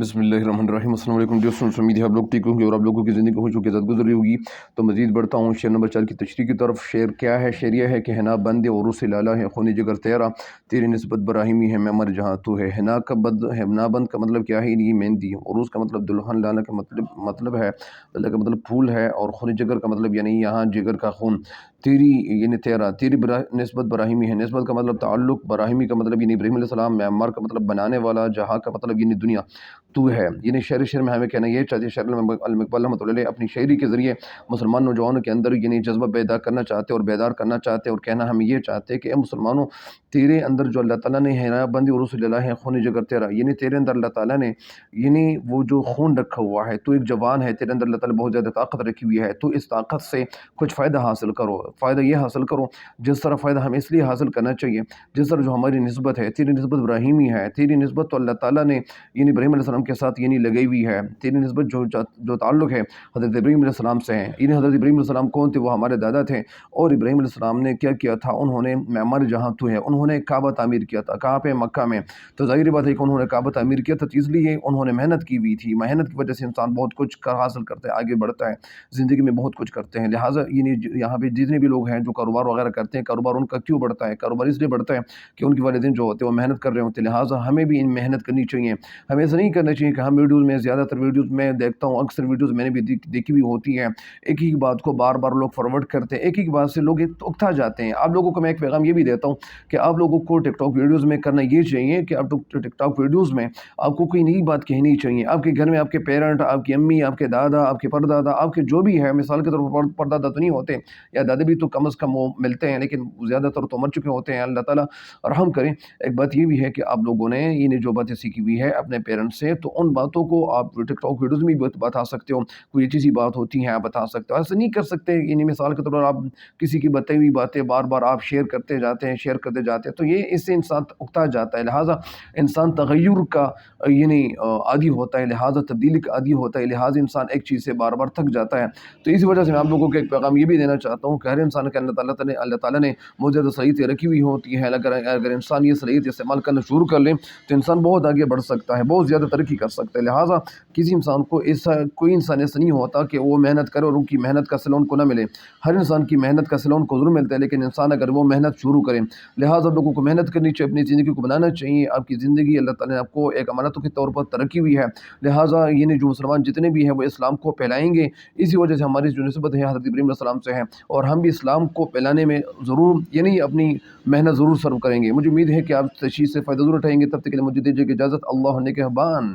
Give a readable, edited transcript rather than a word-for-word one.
بسم اللہ الرحمن الرحیم۔ السلام علیکم دوستوں، امید ہے آپ لوگ ٹھیک ہوں گے اور آپ لوگوں کی زندگی خوشیوں کے ساتھ گزر رہی ہوگی۔ تو مزید بڑھتا ہوں شعر نمبر 4 کی تشریح کی طرف۔ شعر کیا ہے؟ شعر یہ ہے کہ حنا بند عروس لالا ہے، خونی جگر تیرا، تیری نسبت براہیمی ہے میں مر جہاں تو ہے۔ حنا بند کا مطلب کیا ہے؟ یہ مہندی۔ عروس کا مطلب دلہن، لالا کا مطلب ہے، لالا کا مطلب پھول ہے، اور خونی جگر کا مطلب یعنی یہاں جگر کا خون۔ تیری یعنی تیرا، تیری نسبت براہیمی ہے۔ نسبت کا مطلب تعلق، براہیمی کا مطلب یعنی ابراہیم علیہ السلام، معمار کا مطلب بنانے والا، جہاں کا مطلب یعنی دنیا تو ہے۔ یعنی شعر میں ہمیں کہنا یہ چاہتے ہیں، شاعر المقبال رحمۃ اللہ علیہ اپنی شاعری کے ذریعے مسلمان نوجوانوں کے اندر یعنی جذبہ پیدا کرنا چاہتے اور بیدار کرنا چاہتے، اور کہنا ہمیں یہ چاہتے کہ اے مسلمانوں، تیرے اندر جو اللہ تعالیٰ نے حنا بندی عروس لالا ہے، خون جگر تیرا، یعنی تیرے اندر اللہ تعالیٰ نے یعنی وہ جو خون رکھا ہوا ہے، تو ایک جوان ہے، تیرے اندر اللہ تعالیٰ بہت زیادہ طاقت رکھی ہوئی ہے، تو اس طاقت سے کچھ فائدہ حاصل کرو۔ فائدہ یہ حاصل کرو جس طرح فائدہ ہمیں اس لیے حاصل کرنا چاہیے جس طرح جو ہماری نسبت ہے، تیری نسبت ابراہیمی ہے، تیری نسبت تو اللہ تعالیٰ نے یعنی ابراہیم علیہ السلام کے ساتھ یعنی لگئی ہوئی ہے، تیری نسبت جو تعلق ہے حضرت ابراہیم علیہ السلام سے ہے۔ یعنی حضرت ابراہیم علیہ السلام کون تھے؟ وہ ہمارے دادا تھے، اور ابراہیم علیہ السلام نے کیا کیا تھا؟ انہوں نے معمار جہاں تو ہے، انہوں نے کعبہ تعمیر کیا تھا۔ کہاں پہ؟ مکہ میں۔ تو ظاہر بات ہے کہ انہوں نے کعبہ تعمیر کیا تھا، اس لیے انہوں نے محنت کی ہوئی تھی۔ محنت کی وجہ سے انسان بہت کچھ حاصل کرتا ہے، آگے بڑھتا ہے، زندگی میں بہت کچھ کرتے ہیں۔ لہٰذا یعنی یہاں پہ جتنے بھی لوگ ہیں جو کاروبار وغیرہ کرتے ہیں، کاروبار ان کا کیوں بڑھتا ہے؟ کاروبار اس لیے بڑھتا ہے کہ ان کے والدین جو ہوتے ہیں وہ محنت کر رہے ہوتے ہیں۔ لہٰذا ہمیں بھی ان محنت کرنی چاہیے۔ ہمیں ایسا نہیں کرنا چاہیے کہ ہم ویڈیوز میں، زیادہ تر ویڈیوز میں دیکھتا ہوں، اکثر ویڈیوز میں نے بھی دیکھی ہوئی ہوتی ہیں، ایک ہی بات کو بار بار لوگ فارورڈ کرتے ہیں، ایک ہی بات سے لوگ اکتا جاتے ہیں۔ آپ لوگوں کو میں ایک پیغام یہ بھی دیتا ہوں کہ آپ لوگوں کو ٹک ٹاک ویڈیوز میں کرنا یہ چاہیے کہ آپ ٹک ٹاک ویڈیوز میں آپ کو کوئی نئی بات کہنی چاہیے۔ آپ کے گھر میں آپ کے پیرنٹ، آپ کی امی، آپ کے دادا، آپ کے پردادا، آپ کے جو بھی ہے، مثال کے طور پر پردادا تو نہیں ہوتے، یا دادا بھی تو کم از کم وہ ملتے ہیں، لیکن زیادہ تر تو مر چکے ہوتے ہیں، اللہ تعالیٰ رحم کریں۔ ایک بات یہ بھی ہے کہ آپ لوگوں نے یہ جو باتیں سیکھی ہوئی ہے اپنے پیرنٹ سے، تو ان باتوں کو آپ ٹک ٹاک ویڈیوز میں بھی بتا سکتے ہو۔ کوئی اچھی سی بات ہوتی ہے آپ بتا سکتے ہو، ایسا نہیں کر سکتے یعنی مثال کے طور پر آپ کسی کی بتائی ہوئی باتیں بار بار آپ شیئر کرتے جاتے ہیں، تو یہ اس سے انسان اکتا جاتا ہے۔ لہٰذا انسان تغیر کا یعنی عادی ہوتا ہے، لہٰذا تبدیلی کا عادی ہوتا ہے، لہٰذا انسان ایک چیز سے بار بار تھک جاتا ہے۔ تو اسی وجہ سے میں آپ لوگوں کو ایک پیغام یہ بھی دینا چاہتا ہوں کہ ہر انسان کے اللہ تعالیٰ نے بہت زیادہ صلاحیتیں رکھی ہوئی ہوتی ہیں۔ اگر انسان یہ صلاحیت استعمال کرنا شروع کر لے تو انسان بہت آگے بڑھ سکتا ہے، بہت زیادہ ترقی کر سکتا ہے۔ لہٰذا کسی انسان کو کوئی انسان ایسا نہیں ہوتا کہ وہ محنت کرے اور ان کی محنت کا صلہ ان کو نہ ملے۔ ہر انسان کی محنت کا صلہ ان کو ضرور ملتا ہے، لیکن انسان اگر وہ محنت شروع کرے، لہٰذا لوگوں کو محنت کرنی چاہیے، اپنی زندگی کو بنانا چاہیے۔ آپ کی زندگی اللہ تعالیٰ نے آپ کو ایک امانتوں کے طور پر ترقی ہوئی ہے، لہٰذا یعنی جو مسلمان جتنے بھی ہیں وہ اسلام کو پھیلائیں گے۔ اسی وجہ سے ہماری جو نسبت ہے حضرت ابراہیم علیہ السلام سے ہے، اور ہم بھی اسلام کو پھیلانے میں ضرور یعنی اپنی محنت ضرور صرف کریں گے۔ مجھے امید ہے کہ آپ اس چیز سے فائدہ ضرور اٹھائیں گے۔ تب تک کے لیے مجھے دیجیے کہ اجازت، اللہ نے کے حبان۔